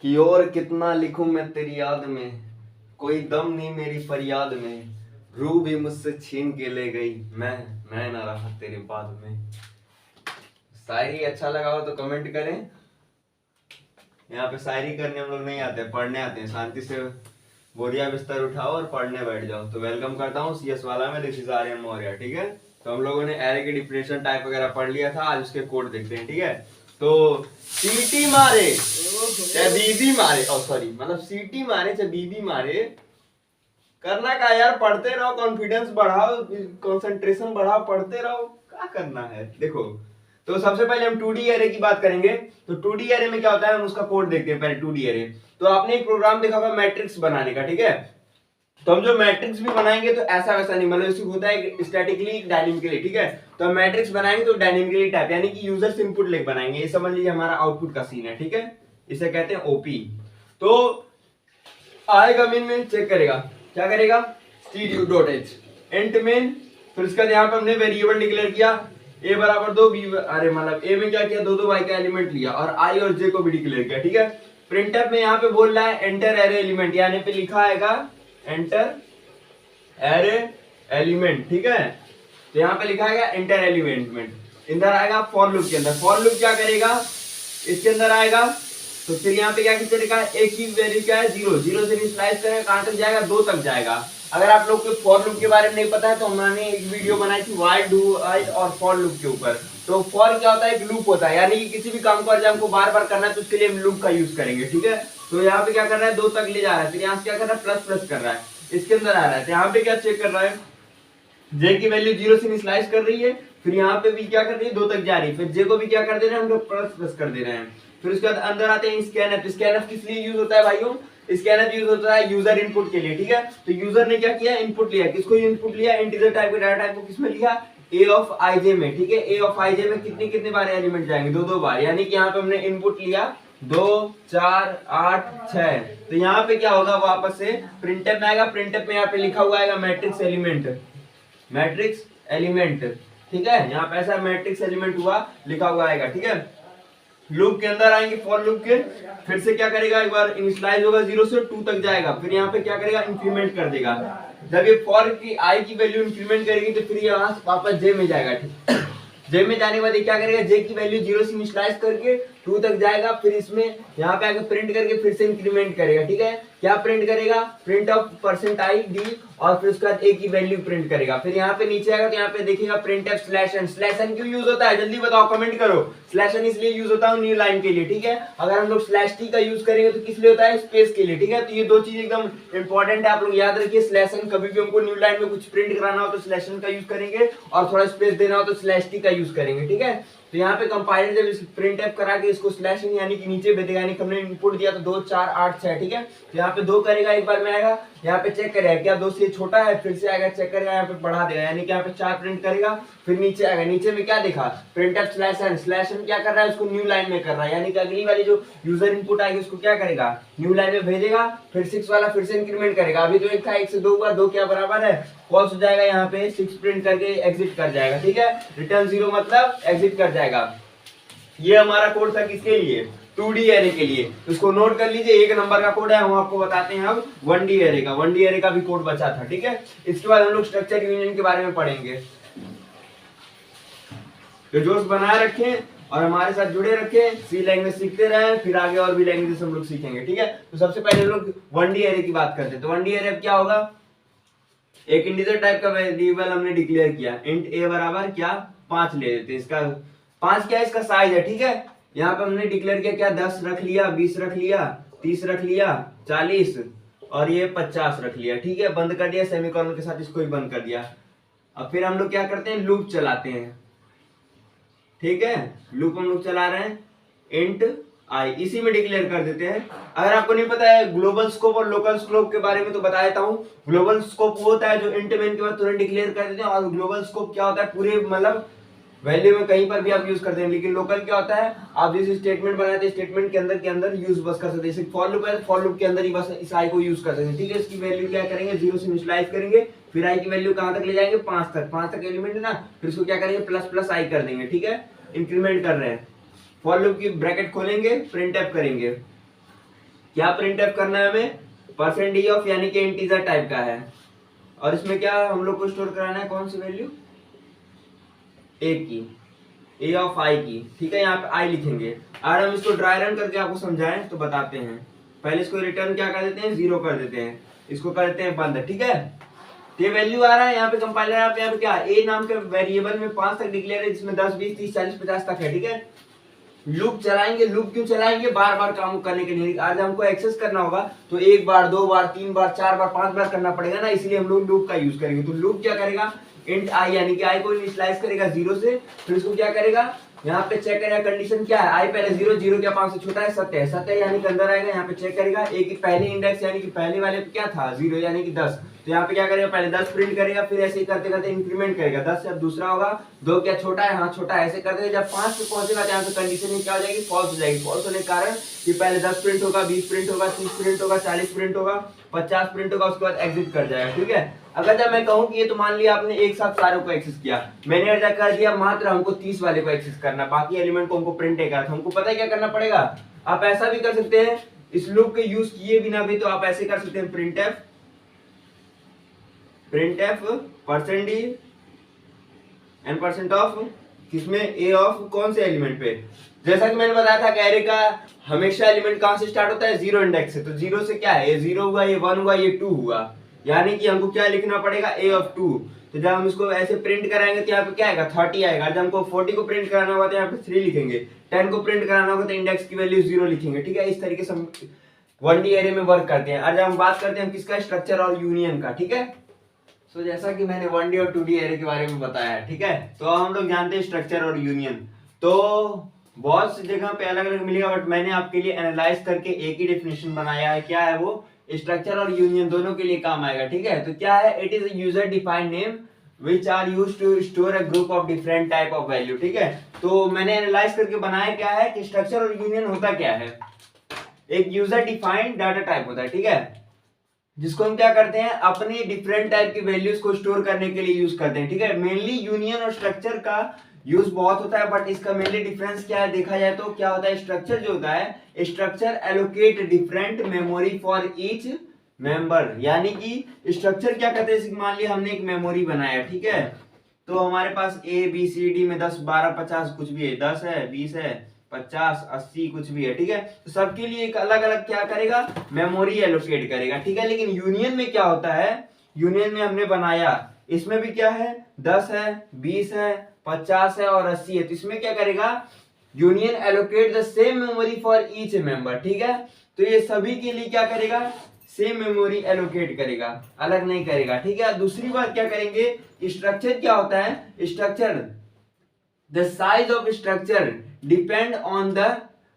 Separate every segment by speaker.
Speaker 1: कि और कितना लिखूं मैं तेरी याद में, कोई दम नहीं मेरी फरियाद में, रूह भी मुझसे छीन के ले गई, मैं ना रहा तेरे बाद में। शायरी अच्छा लगा हो तो कमेंट करें। यहाँ पे शायरी करने हम लोग नहीं आते, पढ़ने आते हैं। शांति से बोरिया बिस्तर उठाओ और पढ़ने बैठ जाओ। तो वेलकम करता हूँ सीएस वाला में, दिस इज आर्यन मौर्य। ठीक है, तो हम लोगों ने एरे के डिफिनेशन टाइप वगैरह पढ़ लिया था। आज उसके कोड देखते हैं। ठीक है, तो सीटी मारे चाहे बीबी मारे, सॉरी मतलब सीटी मारे चाहे बीबी मारे, करना क्या यार, पढ़ते रहो, कॉन्फिडेंस बढ़ाओ, कंसंट्रेशन बढ़ाओ, पढ़ते रहो। क्या करना है देखो। तो सबसे पहले हम 2D एरे की बात करेंगे। तो 2D एरे में क्या होता है, हम उसका कोड देखते हैं पहले। 2D एरे तो आपने एक प्रोग्राम देखा होगा मैट्रिक्स बनाने का। ठीक है, तो हम जो मैट्रिक्स भी बनाएंगे तो ऐसा वैसा नहीं, मतलब इसमें होता है स्टैटिकली डायनेमिकली। ठीक है, तो हम मैट्रिक्स बनाएंगे तो डायनेमिकली टाइप, यानी कि यूजर से इनपुट लेके बनाएंगे। ये समझ लीजिए हमारा आउटपुट का सीन है। ठीक है, इसे कहते हैं ओपी। तो आएगा मेन में चेक करेगा, क्या करेगा, stdio.h इंट मेन, फिर उसके बाद यहाँ पे हमने वेरिएबल डिक्लेयर किया a बराबर 2, b अरे मतलब a में क्या किया, दो y का एलिमेंट लिया और i और j को भी डिक्लेयर किया। ठीक है, प्रिंटफ में यहाँ पे बोल रहा है एंटर एरे एलिमेंट, यानी पे लिखा आएगा एंटर एरे एलिमेंट। ठीक है, तो यहाँ पे लिखा आएगा एंटर एलिमेंट, इधर आएगा फॉर लूप के अंदर। फॉर लूप क्या करेगा, इसके अंदर आएगा, तो फिर यहाँ पे क्या किस तरीका है, एक ही वैल्यू क्या है, 0 0 से स्लाइस करेगा, कहां तक जाएगा, 2 तक जाएगा। अगर आप लोग को फॉर लूप के बारे में नहीं पता है तो हमने एक वीडियो बनाई थी व्हाइल डू व्हाइल और फॉर लूप के ऊपर। तो फॉर क्या होता है, एक लूप होता है, यानी कि किसी भी काम को अगर हमको बार बार करना है तो उसके लिए हम लूप का यूज करेंगे। ठीक है, तो यहाँ पे क्या कर रहा है, 2 तक ले जा रहा है, फिर यहाँ से क्या कर रहा है, प्लस प्लस कर रहा है, इसके अंदर आ रहा है। तो यहाँ पे क्या चेक कर रहा है, जे की वैल्यू 0 से स्लाइस कर रही है, फिर यहाँ पे भी क्या कर रही है, 2 तक जा रही है, फिर जे को भी क्या कर दे रहे हैं हम लोग, प्लस प्लस कर दे रहे हैं। फिर उसके बाद अंदर आते हैं स्कैनफ। स्कैनफ किस लिए यूज होता है भाइयों, स्कैनफ यूज होता है यूजर इनपुट के लिए। ठीक है, तो यूजर ने क्या किया, इनपुट लिया, किसको इनपुट लिया, इंटीजर टाइप के डाटा टाइप को किसमें लिया, a ऑफ ij में। ठीक है, a ऑफ ij में कितने कितने बार एलिमेंट जाएंगे, 2 बार, यानी कि यहाँ पे हमने इनपुट लिया 2 4 8 6। तो यहाँ पे क्या होगा, वापस से प्रिंटफ में आएगा, प्रिंटफ में यहाँ पे लिखा हुआ आएगा मैट्रिक्स एलिमेंट, मैट्रिक्स एलिमेंट। ठीक है, यहाँ पे ऐसा मैट्रिक्स एलिमेंट हुआ लिखा हुआ आएगा। ठीक है, लूप के अंदर आएंगे, फॉर लूप के, फिर से क्या करेगा, एक बार इनिशियलाइज होगा 0 से 2 तक जाएगा, फिर यहाँ पे क्या करेगा, इंक्रीमेंट कर देगा। जब ये फॉर की आई की वैल्यू इंक्रीमेंट करेगी तो फिर यहाँ वापस जे में जाएगा। ठीक, जे में जाने के बाद क्या करेगा, जे की वैल्यू 0 से इनिशियलाइज करके 2 तक जाएगा, फिर इसमें यहाँ पे आके प्रिंट करके फिर से इंक्रीमेंट करेगा। ठीक है, क्या प्रिंट करेगा, print of percent I D, और फिर उसके बाद ए की वैल्यू प्रिंट करेगा। फिर यहाँ पे नीचे आएगा तो यहाँ पे देखिएगा print f slash n. Slash n क्यों यूज होता है, जल्दी बताओ, कमेंट करो। स्लैश एन इसलिए यूज होता है न्यू लाइन के लिए। ठीक है, अगर हम लोग स्लैश टी का यूज करेंगे तो किस लिए होता है, स्पेस के लिए। ठीक है, तो ये 2 चीज एकदम इंपॉर्टेंट है, आप लोग याद रखिए। स्लैश एन कभी भी हमको न्यू लाइन में कुछ प्रिंट कराना हो तो स्लैश एन का यूज करेंगे, और थोड़ा स्पेस देना हो तो स्लैश टी का यूज करेंगे। ठीक है, तो यहाँ पे कंपाइलर जब इस प्रिंट एफ करा के इसको स्लैश एन यानी कि नीचे भेजेगा, यानी कि हमने इनपुट दिया तो 2 4 8 6। ठीक है, तो यहाँ पे 2 करेगा, एक बार में आएगा, यहाँ पे चेक करेगा क्या 2 से छोटा है, फिर से आएगा चेक करेगा, यहाँ पे बढ़ा देगा, यानी कि यहाँ पे 4 प्रिंट करेगा, फिर नीचे आएगा, नीचे में क्या देखा, print f slash n. Slash n क्या कर रहा है, उसको न्यू लाइन में कर रहा है, यानी कि अगली वाली जो यूजर इनपुट आएगी उसको क्या करेगा, न्यू लाइन में भेजेगा, फिर 6 वाला फिर से इंक्रीमेंट करेगा। अभी तो 1 था, 1 से 2 हुआ, 2 क्या बराबर है, फॉल्स हो जाएगा, यहाँ पे 6 प्रिंट करके एग्जिट कर जाएगा। ठीक है, रिटर्न 0 मतलब एग्जिट कर जाएगा। ये हमारा कोड था किसके लिए, 2D एरे के लिए। तो इसको नोट कर लीजिए, 1 नंबर का कोड है। हम आपको बताते हैं अब 1D एरे का। 1D एरे का भी कोड बचा था। ठीक है, इसके बाद हम लोग स्ट्रक्चर यूनियन के बारे में पढ़ेंगे। तो जोश बनाए रखें और हमारे साथ जुड़े रखें, सी लैंग्वेज सीखते रहे, फिर आगे और भी लैंग्वेजेस हम लोग सीखेंगे। ठीक है, तो सबसे पहले हम लोग 1D एरे की बात करते हैं। तो 1D एरे क्या होगा, एक इंटीजर टाइप का वेरिएबल हमने डिक्लेयर किया, इंट ए बराबर क्या 5 ले लेते हैं। इसका 5 क्या है, इसका साइज है। ठीक है, यहाँ पे हमने डिक्लेयर किया क्या, 10 रख लिया, 20 रख लिया, 30 रख लिया, 40 और ये 50 रख लिया। ठीक है, बंद कर दिया, सेमीकोलन के साथ इसको भी बंद कर दिया। अब फिर हम लोग क्या करते हैं, लूप चलाते हैं। ठीक है, लूप हम लोग चला रहे हैं, इंट आई इसी में डिक्लेयर कर देते हैं। अगर आपको नहीं पता है ग्लोबल स्कोप और लोकल स्कोप के बारे में तो बता देता हूँ। ग्लोबल स्कोप वो होता है जो इंट मेन के बाद तुरंत डिक्लेयर कर देते हैं, और ग्लोबल स्कोप क्या होता है, पूरे मतलब वैल्यू में कहीं पर भी आप यूज करते हैं। लेकिन लोकल क्या होता है, आप जिस स्टेटमेंट बनाते हैं स्टेटमेंट के अंदर यूज बस कर सकते हैं। जैसे फॉर लूप है, फॉर लूप के अंदर ही बस इस आई को यूज कर सकते हैं। ठीक है, इसकी वैल्यू क्या करेंगे, 0 से इनिशियलाइज करेंगे, फिर आई की वैल्यू कहां तक ले जाएंगे, 5 तक एलिमेंट है ना, फिर इसको क्या करेंगे, प्लस प्लस आई कर देंगे। ठीक है, इंक्रीमेंट कर रहे हैं, फॉर लूप की ब्रैकेट खोलेंगे, प्रिंट एफ करेंगे, क्या प्रिंट एफ करना है हमें, परसेंट डी ऑफ यानी कि इंटीजर टाइप का है, और इसमें क्या हम लोग को स्टोर कराना है, कौन सी वैल्यू, ए की, ए ऑफ आई की, ठीक है। यहाँ पे आई लिखेंगे। अगर हम इसको ड्राई रन करके आपको समझाएं तो बताते हैं। पहले इसको रिटर्न क्या कर देते हैं, 0 कर देते हैं, इसको कर देते हैं बंद, ठीक है। ये वैल्यू आ रहा है यहाँ पे कंपाइलर, यहाँ पे क्या ए नाम के वेरिएबल में 5 तक डिक्लेयर है, जिसमें 10 20 30 40 50 तक है, ठीक है। लूप चलाएंगे, लूप क्यों चलाएंगे, बार बार काम करने के लिए। आज हमको एक्सेस करना होगा तो एक बार, दो बार, तीन बार, चार बार, पांच बार करना पड़ेगा ना, इसलिए हम लोग लूप का यूज करेंगे। तो लूप क्या करेगा, इंट आई यानी कि आई को इनिशियलाइज करेगा 0 से, फिर इसको क्या करेगा, यहाँ पे चेक करेगा कंडीशन क्या है, आई पहले 0, 0 क्या 5 से छोटा है, सत्य है, सत्य यानी कि अंदर आएगा। यहाँ पे चेक करेगा ए की पहली इंडेक्स यानी कि पहले वाले पे क्या था 0 यानी कि 10, तो यहाँ पे क्या करेगा, पहले 10 प्रिंट करेगा, फिर ऐसे ही करते करते इंक्रीमेंट करेगा, 10 से अब दूसरा होगा, 2 क्या छोटा है, हाँ छोटा है, ऐसे करते जब 5 पे पहुंचेगा यहाँ पे कंडीशन क्या हो जाएगी, फॉल्स हो जाएगी। फॉल्स होने के कारण कि पहले 10 प्रिंट होगा, 20 प्रिंट होगा, 30 प्रिंट होगा, 40 प्रिंट होगा, 50 प्रिंट होगा, उसके बाद एग्जिट कर जाएगा, ठीक है। अगर जब मैं कहूं कि ये तो मान लिया आपने एक साथ सारों को एक्सेस किया, मैंने ऐसा कर दिया मात्र हमको 30 वाले को एक्सेस करना, बाकी एलिमेंट को हमको प्रिंट नहीं करना, हमको पता है क्या करना पड़ेगा। आप ऐसा भी कर सकते हैं, इस लूप के यूज किए बिना भी तो आप ऐसे कर सकते हैं, print f percent d n percent of किसमें, ए ऑफ कौन से एलिमेंट पे। जैसा कि मैंने बताया था कि एरे का हमेशा एलिमेंट कहां से स्टार्ट होता है, 0 इंडेक्स से। तो 0 से क्या है, ये 0 हुआ, ये 1 हुआ, ये 2 हुआ, यानी कि हमको क्या लिखना पड़ेगा, ए ऑफ 2। तो जब हम इसको ऐसे प्रिंट कराएंगे तो यहाँ पे क्या आएगा, 30 आएगा। जब हमको 40 को प्रिंट कराना होगा तो यहाँ पे 3 लिखेंगे, 10 को प्रिंट कराना होगा तो इंडेक्स की वैल्यू 0 लिखेंगे, ठीक है। इस तरीके से हम 1D एरे में वर्क करते हैं। आज हम बात करते हैं किसका, स्ट्रक्चर और यूनियन का, ठीक है। तो जैसा कि मैंने 1D और 2D एरे के बारे में बताया, ठीक है, तो हम लोग जानते हैं स्ट्रक्चर और यूनियन। तो बहुत सी जगह पे अलग अलग मिलेगा, बट मैंने आपके लिए एनालाइज करके एक ही डेफिनेशन बनाया है। क्या है वो, स्ट्रक्चर और यूनियन दोनों के लिए काम आएगा, ठीक है। तो क्या है, it is a user defined name which are used to store a group of different type of value, ठीक है। तो मैंने एनालाइज करके बनाया क्या है कि स्ट्रक्चर और यूनियन होता क्या है, एक यूजर डिफाइंड डाटा टाइप होता है, ठीक है, जिसको हम क्या करते हैं, अपनी डिफरेंट टाइप की वैल्यूज को स्टोर करने के लिए यूज करते हैं, ठीक है। मेनली यूनियन और स्ट्रक्चर का यूज बहुत होता है, बट इसका मेनली डिफरेंस क्या है, देखा जाए तो क्या होता है, स्ट्रक्चर जो होता है, structure allocate different memory for each member, यानी कि स्ट्रक्चर क्या कहते हैं, मान लिया हमने एक मेमोरी बनाया, ठीक है, तो हमारे पास ए बी सी डी में 10 12 50 कुछ भी है, 10 है, 20 है, 50 80 कुछ भी है, ठीक है। तो सबके लिए एक अलग अलग क्या करेगा, मेमोरी एलोकेट करेगा, ठीक है। लेकिन यूनियन में क्या होता है, यूनियन में हमने बनाया, इसमें भी क्या है, 10 है, 20 है, 50 है और 80 है, तो इसमें क्या करेगा, union allocate the same memory for each member, ठीक है। तो ये सभी के लिए क्या करेगा, सेम मेमोरी एलोकेट करेगा, अलग नहीं करेगा, ठीक है। दूसरी बात क्या करेंगे, स्ट्रक्चर क्या होता है, structure the size of structure depend on the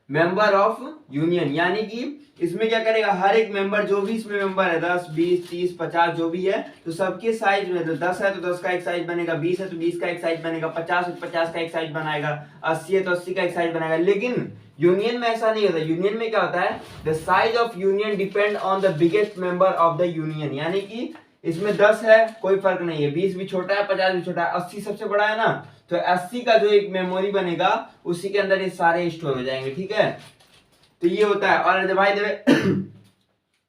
Speaker 1: member of union, यानी कि इसमें क्या करेगा, हर एक मेंबर जो भी इसमें मेंबर है, 10 20 30 50 जो भी है, तो सबके साइज में, तो 10 है तो 10 का एक साइज बनेगा, 20 है तो 20 का एक साइज बनेगा, 50 है तो 50 का एक साइज बनाएगा, 80 है तो 80 का एक साइज बनाएगा। लेकिन यूनियन में ऐसा नहीं होता। यूनियन में क्या होता है, the size of union depend on the biggest member of the union, यानी कि इसमें 10 है कोई फर्क नहीं है, 20 भी छोटा है, 50 भी छोटा है, 80 सबसे बड़ा है ना, तो 80 का जो एक मेमोरी बनेगा उसी के अंदर ये सारे स्टोर हो जाएंगे, ठीक है। तो ये होता है। और भाई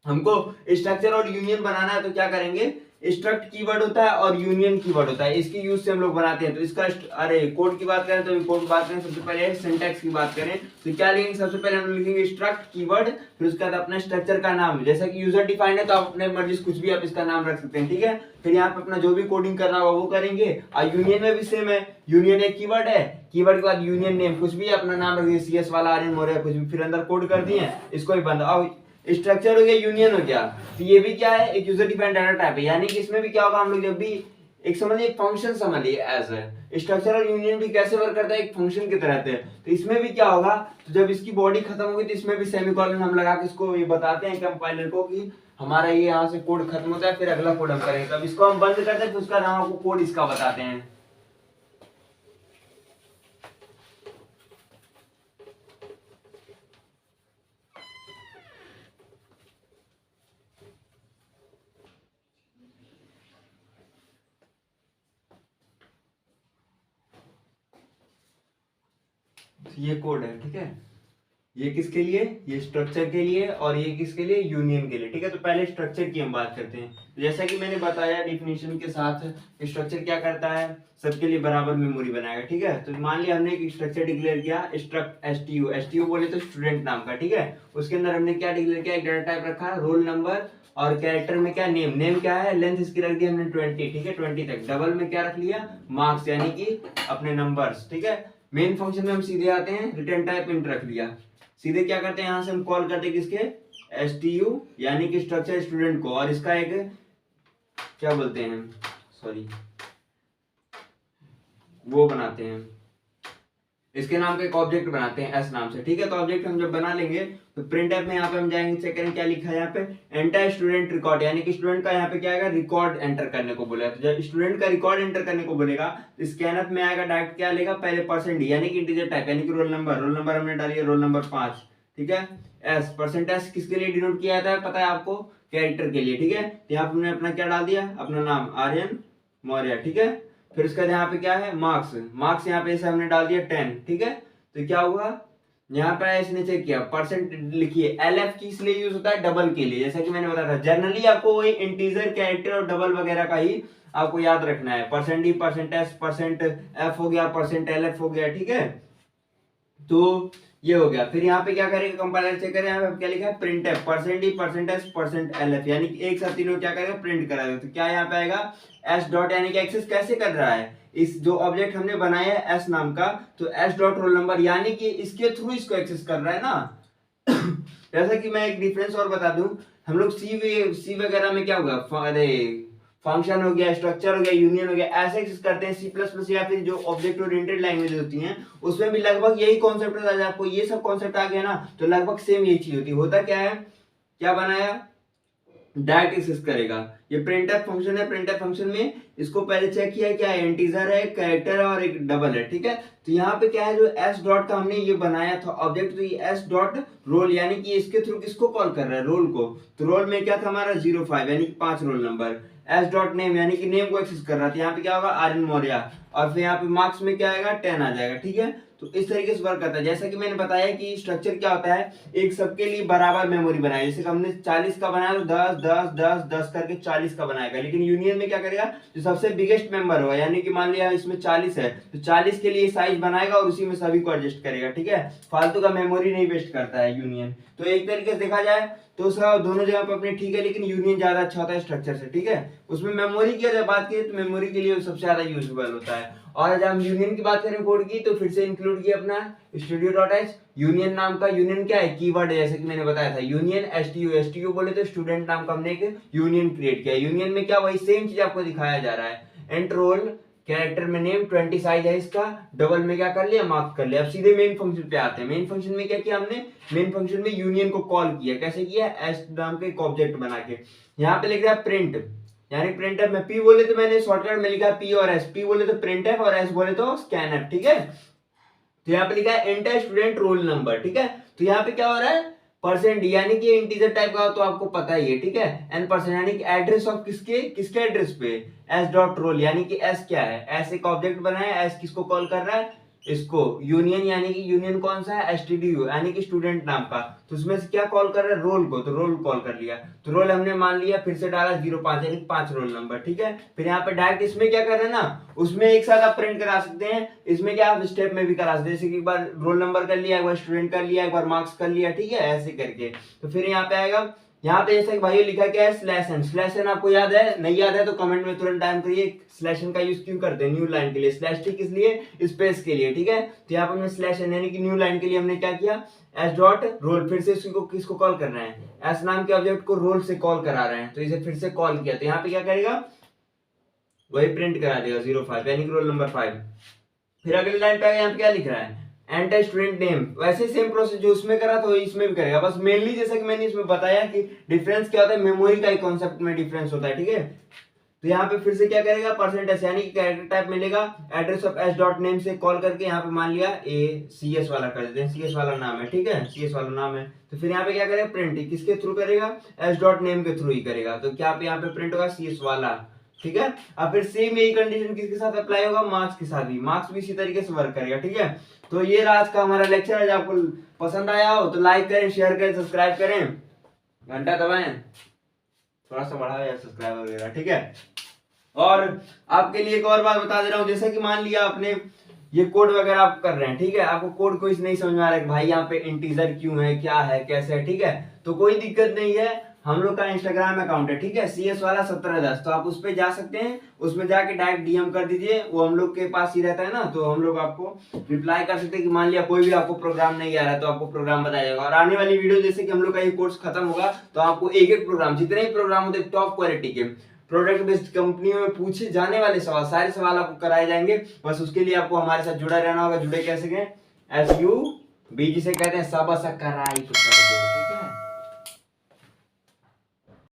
Speaker 1: हमको स्ट्रक्चर और यूनियन बनाना है तो क्या करेंगे, स्ट्रक्ट कीवर्ड होता है और यूनियन कीवर्ड होता है, इसकी यूज से हम लोग बनाते हैं। तो इसका अरे कोड की बात करें तो कोड की बात करें, सबसे पहले सिंटैक्स की बात करें तो क्या लिखेंगे, सबसे पहले हम लिखेंगे स्ट्रक्ट कीवर्ड, फिर उसके बाद अपने स्ट्रक्चर का नाम, जैसा कि यूजर डिफाइंड है तो आप अपने मर्जी कुछ भी आप इसका नाम रख सकते हैं, ठीक है। फिर यहाँ पे अपना जो भी कोडिंग करना होगा वो करेंगे। और यूनियन में भी सेम है, यूनियन एक कीवर्ड है, कीवर्ड के बाद यूनियन नेम, कुछ भी अपना नाम रख दिए, CS वाला आर्यन मोरे कुछ भी, फिर अंदर कोड कर दिए, इसको ही बंद। अब स्ट्रक्चर हो गया, यूनियन हो गया, तो ये भी क्या है, एक यूजर डिफाइंड डाटा टाइप है, यानी कि इसमें भी क्या होगा, हम लोग जब भी एक समझिए फंक्शन समझिए एज है, स्ट्रक्चर और यूनियन भी कैसे वर्क करता है, एक फंक्शन की तरह से। तो इसमें भी क्या होगा, तो जब इसकी बॉडी खत्म होगी तो इसमें भी सेमीकोलन हम लगा के इसको ये बताते हैं कंपाइलर को कि हमारा ये यहाँ से कोड खत्म होता है, फिर अगला कोड हम करेंगे, तब इसको हम बंद करते हैं, फिर उसका नाम आपको कोड इसका बताते हैं। ये कोड है, ठीक है, ये किसके लिए, ये स्ट्रक्चर के लिए, और ये किसके लिए, यूनियन के लिए। ठीक है, तो पहले स्ट्रक्चर की हम बात करते हैं। तो जैसा कि मैंने बताया डिफिनेशन के साथ, स्ट्रक्चर क्या करता है, सबके लिए बराबर मेमोरी बनाएगा। ठीक है, तो मान लिया हमने एक स्ट्रक्चर डिक्लेयर किया, स्ट्रक्ट एसटीयू, एसटीयू बोले तो स्टूडेंट नाम का। ठीक है, उसके अंदर हमने क्या डिक्लेयर किया, एक डाटा टाइप रखा, रोल नंबर, और कैरेक्टर में क्या, नेम, नेम क्या है, लेंथ इसकी रख दी हमने 20। ठीक है, 20 तक। डबल में क्या रख लिया, मार्क्स, यानी कि अपने नंबर्स। ठीक है, मेन फंक्शन में हम सीधे आते हैं, रिटर्न टाइप इंट रख लिया। सीधे क्या करते हैं, यहां से हम कॉल करते हैं किसके, एसटीयू, यानी कि स्ट्रक्चर स्टूडेंट को, और इसका एक क्या बोलते हैं, सॉरी, वो बनाते हैं, इसके नाम का एक ऑब्जेक्ट बनाते हैं एस नाम से। ठीक है, तो ऑब्जेक्ट हम जब बना लेंगे तो प्रिंट एफ में यहाँ पे हम जाएंगे, चेक करें क्या लिखा है यहाँ पे, एंटर स्टूडेंट रिकॉर्ड, यानी कि स्टूडेंट का यहाँ पे क्या आएगा, रिकॉर्ड एंटर करने को बोलेगा। तो जब स्टूडेंट का रिकॉर्ड एंटर करने को बोलेगा तो स्कैनअप में आएगा, डायरेक्ट क्या लेगा, पहले परसेंट डी, यानी कि इंटीजर टाइप, यानी कि रोल नंबर, रोल नंबर हमने डाली है रोल नंबर 5। ठीक है, एस, परसेंट एस किसके लिए डिनोट किया जाता है पता है आपको, कैरेक्टर के लिए। ठीक है, तो यहाँ पे हमने अपना क्या डाल दिया, अपना नाम आर्यन मौर्य। ठीक है, फिर उसके बाद यहाँ पे क्या है, मार्क्स, मार्क्स यहाँ पे ऐसे हमने डाल दिया 10। ठीक है, तो क्या हुआ, यहाँ पे इसने चेक किया, परसेंट लिखिए, एलएफ किस लिए यूज होता है, डबल के लिए। जैसा कि मैंने बताया था, जनरली आपको वही इंटीजर, कैरेक्टर और डबल वगैरह का ही आपको याद रखना है, percent D, percent S, percent F हो गया, परसेंट एलएफ हो गया। ठीक है, तो ये हो गया। फिर यहाँ पे क्या करेगा, कंपाइलर चेक करें, यहाँ पे क्या लिखा है, print f, percent D, percent S, percent LF, यानी कि एक साथ तीनों क्या करेगा, प्रिंट कराएगा। तो क्या यहाँ पे आएगा, एस डॉट, यानी कि एक्सेस कैसे कर रहा है, इस जो ऑब्जेक्ट हमने बनाया है एस नाम का, तो एस डॉट रोल नंबर, यानी कि इसके थ्रू इसको एक्सेस कर रहा है ना। जैसा कि मैं एक डिफरेंस और बता दूं, हम लोग सी वगैरह में क्या होगा, अरे फंक्शन हो गया, स्ट्रक्चर हो गया, यूनियन हो गया, ऐसे एक्सेस करते हैं। सी प्लस प्लस या फिर जो ऑब्जेक्ट ओरिएंटेड लैंग्वेज होती हैं उसमें भी लगभग यही कॉन्सेप्ट होता है। आपको ये सब कॉन्सेप्ट आ गया ना, तो लगभग सेम यही चीज होती है। होता क्या है, क्या बनाया, डायरेक्ट एक्सेस करेगा। ये प्रिंटफ फंक्शन है, प्रिंटफ फंक्शन में इसको पहले चेक किया क्या है, इंटीजर है, कैरेक्टर है और एक डबल है। ठीक है, तो यहाँ पे क्या है, जो एस डॉट का हमने ये बनाया था ऑब्जेक्ट, तो ये एस डॉट रोल, यानी कि इसके थ्रू किसको कॉल कर रहा है, रोल को। तो रोल में क्या था हमारा 05, यानी कि 5 roll number. S dot name, यानी कि नेम को एक्सेस कर रहा था, यहाँ पे क्या होगा, आर्यन मौर्य, और फिर यहाँ पे मार्क्स में क्या आएगा, 10 आ जाएगा। ठीक है, तो इस तरीके से वर्क करता है। जैसा कि मैंने बताया कि स्ट्रक्चर क्या होता है, एक सबके लिए बराबर मेमोरी बनाया, जैसे कि हमने 40 का बनाया तो 10 10 10 10 करके 40 का बनाएगा। लेकिन यूनियन में क्या करेगा, जो सबसे बिगेस्ट मेंबर होगा, यानी कि मान लिया इसमें 40 है तो 40 के लिए साइज बनाएगा और उसी में सभी को एडजस्ट करेगा। ठीक है, फालतू का मेमोरी नहीं वेस्ट करता है यूनियन। तो एक तरीके से देखा जाए तो सब दोनों जगह पर अपने ठीक है, लेकिन यूनियन ज्यादा अच्छा होता है स्ट्रक्चर से। ठीक है, उसमें मेमोरी की अगर बात करें तो मेमोरी के लिए सबसे ज्यादा यूजेबल होता है। और जब हम यूनियन की बात करें कोड की, तो फिर से इंक्लूड किया अपना studio.h, यूनियन नाम का, यूनियन क्या है, कीवर्ड है, जैसे कि मैंने बताया था। यूनियन एसटीयू, एसटीयू बोले तो स्टूडेंट नाम का हमने एक यूनियन क्रिएट किया। यूनियन में क्या, वही सेम चीज आपको दिखाया जा रहा है, एंड रोल, कैरेक्टर में नेम, 20 साइज है इसका, डबल में क्या कर लिया, मार्क कर लिया। अब सीधे मेन फंक्शन पे आते हैं। मेन फंक्शन में क्या किया हमने, मेन फंक्शन में यूनियन को कॉल किया। कैसे किया, एस नाम का एक ऑब्जेक्ट बना के। यहाँ पे लिख रहा है प्रिंट, यानी प्रिंट एफ में पी बोले तो मैंने शॉर्टकट में लिखा पी और एस, पी बोले तो प्रिंट एफ और एस बोले तो स्कैन एफ। ठीक है, तो यहाँ पे लिखा है एंटर स्टूडेंट रोल नंबर। ठीक है, तो यहाँ पे क्या हो रहा है, परसेंट, यानी कि इंटीजर टाइप का तो आपको पता ही है। ठीक है, एन परसेंट, यानी कि एड्रेस ऑफ किसके किसके एड्रेस पे, एस डॉट रोल, यानी कि एस क्या है, एस एक ऑब्जेक्ट बनाया, एस किसको कॉल कर रहा है, इसको यूनियन, यानी कि यूनियन कौन सा है, एसटीडीयू, यानी कि स्टूडेंट नाम का। तो उसमें से क्या कॉल कर रहा है, रोल को, तो रोल कॉल कर लिया। तो रोल हमने मान लिया, फिर से डाला 05, यानी 5 रोल नंबर। ठीक है, फिर यहाँ पे डायरेक्ट इसमें क्या कर रहे हैं ना, उसमें एक साथ आप प्रिंट करा सकते हैं, इसमें क्या आप स्टेप में भी करा सकते हैं। जैसे कि एक बार रोल नंबर कर लिया, एक बार स्टूडेंट कर लिया, एक बार मार्क्स कर लिया। ठीक है, ऐसे करके। तो फिर यहाँ पे आएगा, यहाँ पे जैसे भाई लिखा क्या है, स्लैश एन। स्लैश एन आपको याद है, नहीं याद है तो कमेंट में तुरंत टाइम करिए, स्लैश एन का यूज क्यों करते हैं, न्यू लाइन के लिए। स्लैश टी किस लिए, स्पेस के लिए। ठीक है, तो यहाँ पे हमने स्लैश एन यानी कि न्यू लाइन के लिए हमने क्या किया, एस डॉट रोल, फिर से इसको किसको कॉल कर रहे हैं, एस नाम के ऑब्जेक्ट को रोल से कॉल करा रहे हैं, तो इसे फिर से कॉल किया। तो यहाँ पे क्या करेगा, वही प्रिंट करा देगा 05, यानी कि रोल नंबर 5। फिर अगली लाइन पे आगे, यहाँ पे क्या लिख रहा है, एंटर स्टूडेंट नेम। वैसे सेम प्रोसेस जो उसमें करा था इसमें भी करेगा, बस मेनली जैसा कि मैंने इसमें बताया कि डिफरेंस क्या होता है, मेमोरी का ही कॉन्सेप्ट में डिफरेंस होता है। ठीक है, तो यहाँ पे फिर से क्या करेगा, परसेंट एस, यानी कि कैरेक्टर टाइप मिलेगा, address of S dot name से कॉल करके यहाँ पे मान लिया ए सी एस वाला कर देते हैं, सी एस वाला नाम है। ठीक है, सी एस वाला नाम है। तो फिर यहाँ पे क्या करेगा, प्रिंट किसके थ्रू करेगा, एस डॉट नेम के थ्रू ही करेगा। तो क्या यहाँ पे प्रिंट होगा, सी एस वाला, ठीक है। अब फिर सेम यही कंडीशन किसके साथ अप्लाई होगा, मार्क्स के साथ भी, मार्क्स भी इसी तरीके से वर्क करेगा। ठीक है, तो ये आज का हमारा लेक्चर है। आपको पसंद आया हो तो लाइक करें, शेयर करें, सब्सक्राइब करें, घंटा दबाएं, थोड़ा सा बढ़ाओ यार सब्सक्राइबर वगैरह। ठीक है, और आपके लिए एक और बात बता दे रहा हूँ, जैसे कि मान लिया आपने ये कोड वगैरह आप कर रहे हैं, ठीक है, आपको कोड कोई नहीं समझ में आ रहा है भाई यहाँ पे इंटीजर क्यों है, क्या है, कैसे है, ठीक है, तो कोई दिक्कत नहीं है। हम लोग का इंस्टाग्राम अकाउंट है, ठीक है, CS वाला 1710, तो आप उस पर जा सकते हैं, उसमें जाके डायरेक्ट DM कर दीजिए, वो हम लोग के पास ही रहता है ना, तो हम लोग आपको रिप्लाई कर सकते हैं कि मान लिया कोई भी आपको प्रोग्राम नहीं आ रहा है तो आपको प्रोग्राम बताया जाएगा। और आने वाली वीडियो जैसे कि हम लोग का ये कोर्स खत्म होगा तो आपको एक एक प्रोग्राम, जितने भी प्रोग्राम होते हैं टॉप क्वालिटी के प्रोडक्ट बेस्ड कंपनियों में पूछे जाने वाले सवाल, सारे सवाल आपको कराए जाएंगे। बस उसके लिए आपको हमारे साथ जुड़ा रहना होगा। जुड़े कैसे गए, SUBG से कहते हैं, सब कराई तो कर दो।